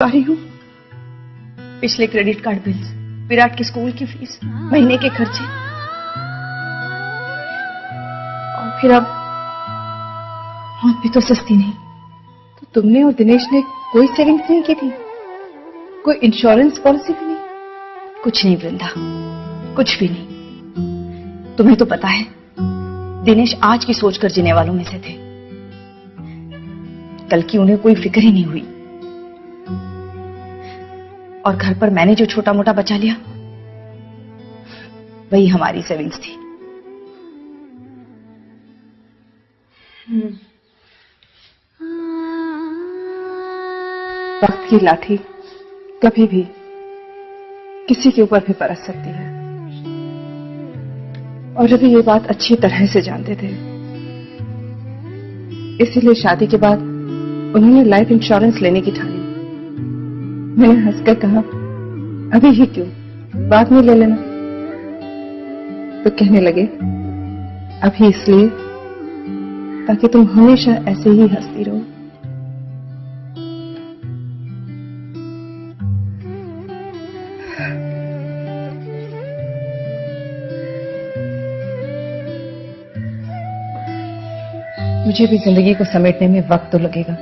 रही हूँ। पिछले क्रेडिट कार्ड बिल्स, विराट के स्कूल की फीस, महीने के खर्चे, और फिर अब मौत भी तो सस्ती नहीं। तो तुमने और दिनेश ने कोई सेविंग्स नहीं की थी? कोई इंश्योरेंस पॉलिसी भी नहीं? कुछ नहीं वृंदा, कुछ भी नहीं। तुम्हें तो पता है दिनेश आज की सोचकर जीने वालों में से थे। कल की उन्हें कोई फिक्र ही नहीं हुई। और घर पर मैंने जो छोटा मोटा बचा लिया वही हमारी सेविंग्स थी। वक्त की लाठी कभी भी किसी के ऊपर भी बरस सकती है, और रवि ये बात अच्छी तरह से जानते थे। इसीलिए शादी के बाद उन्होंने लाइफ इंश्योरेंस लेने की ठानी। मैंने हंसकर कहा, अभी ही क्यों, बाद में ले लेना। तो कहने लगे, अभी इसलिए ताकि तुम हमेशा ऐसे ही हंसती रहो। मुझे भी जिंदगी को समेटने में वक्त तो लगेगा,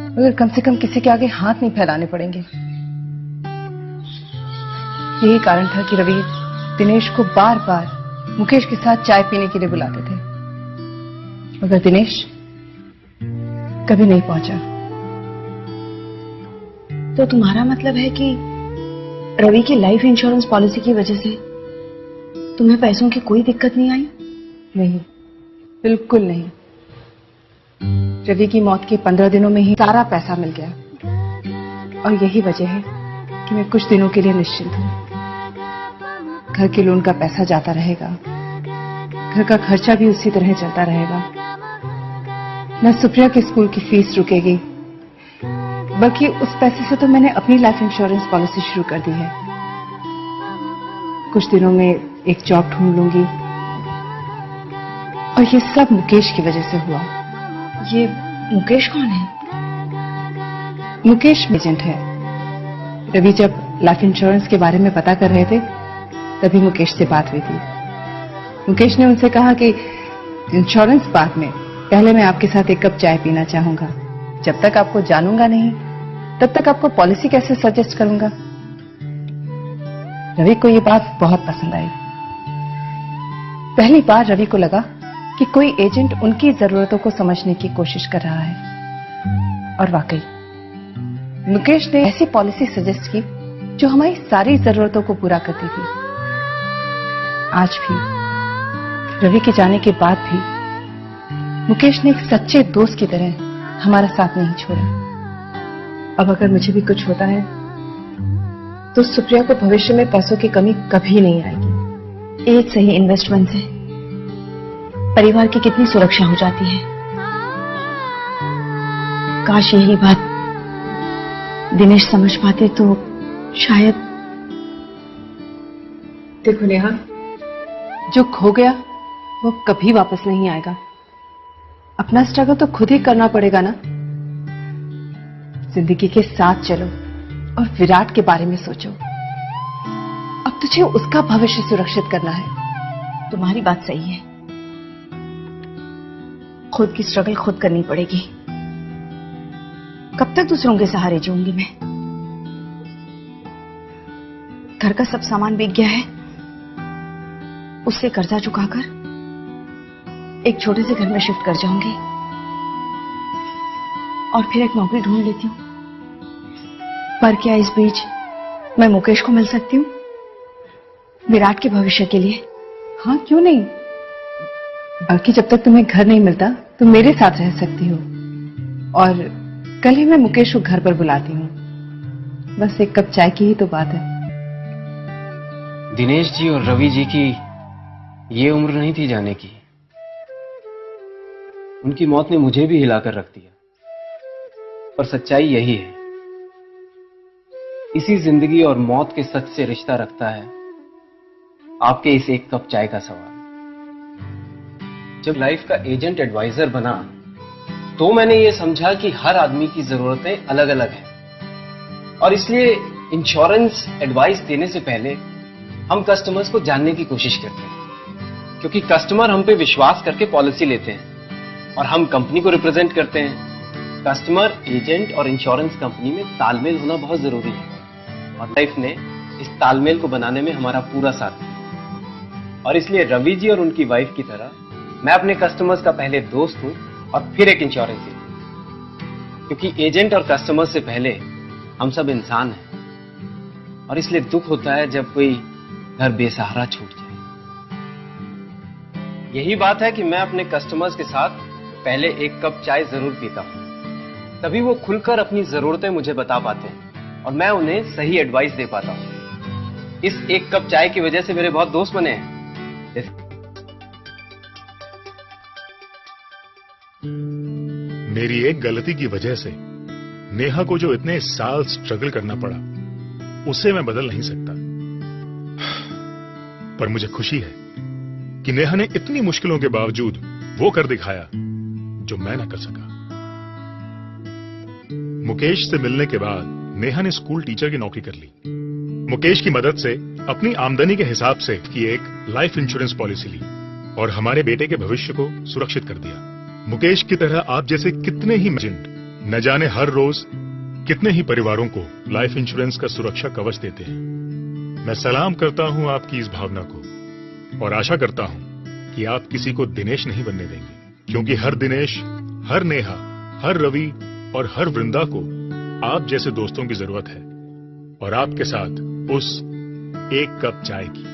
मगर कम से कम किसी के आगे हाथ नहीं फैलाने पड़ेंगे। यही कारण था कि रवि दिनेश को बार बार मुकेश के साथ चाय पीने के लिए बुलाते थे, मगर दिनेश कभी नहीं पहुंचा। तो तुम्हारा मतलब है कि रवि की लाइफ इंश्योरेंस पॉलिसी की वजह से तुम्हें पैसों की कोई दिक्कत नहीं आई? नहीं, बिल्कुल नहीं। रवि की मौत के 15 दिनों में ही सारा पैसा मिल गया, और यही वजह है कि मैं कुछ दिनों के लिए निश्चिंत हूँ। घर के लोन का पैसा जाता रहेगा, घर का खर्चा भी उसी तरह चलता रहेगा, न सुप्रिया के स्कूल की फीस रुकेगी, बल्कि उस पैसे से तो मैंने अपनी लाइफ इंश्योरेंस पॉलिसी शुरू कर दी है। कुछ दिनों में एक जॉब ढूंढ लूंगी, और ये सब मुकेश की वजह से हुआ। ये मुकेश कौन है? मुकेश एजेंट है। रवि जब लाइफ इंश्योरेंस के बारे में पता कर रहे थे तभी मुकेश से बात हुई थी। मुकेश ने उनसे कहा कि इंश्योरेंस बाद में, पहले मैं आपके साथ एक कप चाय पीना चाहूंगा। जब तक आपको जानूंगा नहीं तब तक आपको पॉलिसी कैसे सजेस्ट करूंगा। रवि को ये बात बहुत पसंद आई। पहली बार रवि को लगा कि कोई एजेंट उनकी जरूरतों को समझने की कोशिश कर रहा है, और वाकई मुकेश ने ऐसी पॉलिसी सजेस्ट की जो हमारी सारी जरूरतों को पूरा करती थी। आज भी, रवि के जाने के बाद भी, मुकेश ने एक सच्चे दोस्त की तरह हमारा साथ नहीं छोड़ा। अब अगर मुझे भी कुछ होता है तो सुप्रिया को भविष्य में पैसों की कमी कभी नहीं आएगी। एक सही इन्वेस्टमेंट से परिवार की कितनी सुरक्षा हो जाती है। काश यही बात दिनेश समझ पाते तो शायद। देखो नेहा, जो खो गया वो कभी वापस नहीं आएगा। अपना स्ट्रगल तो खुद ही करना पड़ेगा ना। जिंदगी के साथ चलो और विराट के बारे में सोचो। अब तुझे उसका भविष्य सुरक्षित करना है। तुम्हारी बात सही है, खुद की स्ट्रगल खुद करनी पड़ेगी। कब तक दूसरों के सहारे जीऊंगी मैं? घर का सब सामान बिक गया है, उससे कर्जा चुकाकर एक छोटे से घर में शिफ्ट कर जाऊंगी, और फिर एक नौकरी ढूंढ लेती हूँ। पर क्या इस बीच मैं मुकेश को मिल सकती हूँ विराट के भविष्य के लिए? हाँ, क्यों नहीं। बल्कि जब तक तुम्हें घर नहीं मिलता तो मेरे साथ रह सकती हो, और कल ही मैं मुकेश को घर पर बुलाती हूँ। बस एक कप चाय की ही तो बात है। दिनेश जी और रवि जी की ये उम्र नहीं थी जाने की। उनकी मौत ने मुझे भी हिलाकर रख दिया, पर सच्चाई यही है, इसी जिंदगी और मौत के सच से रिश्ता रखता है आपके इस एक कप चाय का सवाल। जब लाइफ का एजेंट एडवाइजर बना तो मैंने ये समझा कि हर आदमी की जरूरतें अलग अलग हैं और इसलिए इंश्योरेंस एडवाइस देने से पहले हम कस्टमर्स को जानने की कोशिश करते हैं, क्योंकि कस्टमर हम पे विश्वास करके पॉलिसी लेते हैं और हम कंपनी को रिप्रेजेंट करते हैं। कस्टमर, एजेंट और इंश्योरेंस कंपनी में तालमेल होना बहुत जरूरी है और लाइफ ने इस तालमेल को बनाने में हमारा पूरा साथ दिया। और इसलिए रवि जी और उनकी वाइफ की तरह मैं अपने कस्टमर्स का पहले दोस्त हूं और फिर एक इंश्योरेंस एजेंट, क्योंकि एजेंट और कस्टमर से पहले हम सब इंसान हैं और इसलिए दुख होता है जब कोई घर बेसहारा छूट जाए। यही बात है कि मैं अपने कस्टमर्स के साथ पहले एक कप चाय जरूर पीता हूं, तभी वो खुलकर अपनी जरूरतें मुझे बता पाते हैं और मैं उन्हें सही एडवाइस दे पाता हूं। इस एक कप चाय की वजह से मेरे बहुत दोस्त बने हैं। मेरी एक गलती की वजह से नेहा को जो इतने साल स्ट्रगल करना पड़ा, उसे मैं बदल नहीं सकता, पर मुझे खुशी है कि नेहा ने इतनी मुश्किलों के बावजूद वो कर दिखाया जो मैं न कर सका। मुकेश से मिलने के बाद नेहा ने स्कूल टीचर की नौकरी कर ली। मुकेश की मदद से अपनी आमदनी के हिसाब से की एक लाइफ इंश्योरेंस पॉलिसी ली और हमारे बेटे के भविष्य को सुरक्षित कर दिया। मुकेश की तरह आप जैसे कितने ही एजेंट न जाने हर रोज कितने ही परिवारों को लाइफ इंश्योरेंस का सुरक्षा कवच देते हैं। मैं सलाम करता हूं आपकी इस भावना को और आशा करता हूं कि आप किसी को दिनेश नहीं बनने देंगे, क्योंकि हर दिनेश, हर नेहा, हर रवि और हर वृंदा को आप जैसे दोस्तों की जरूरत है और आपके साथ उस एक कप चाय की।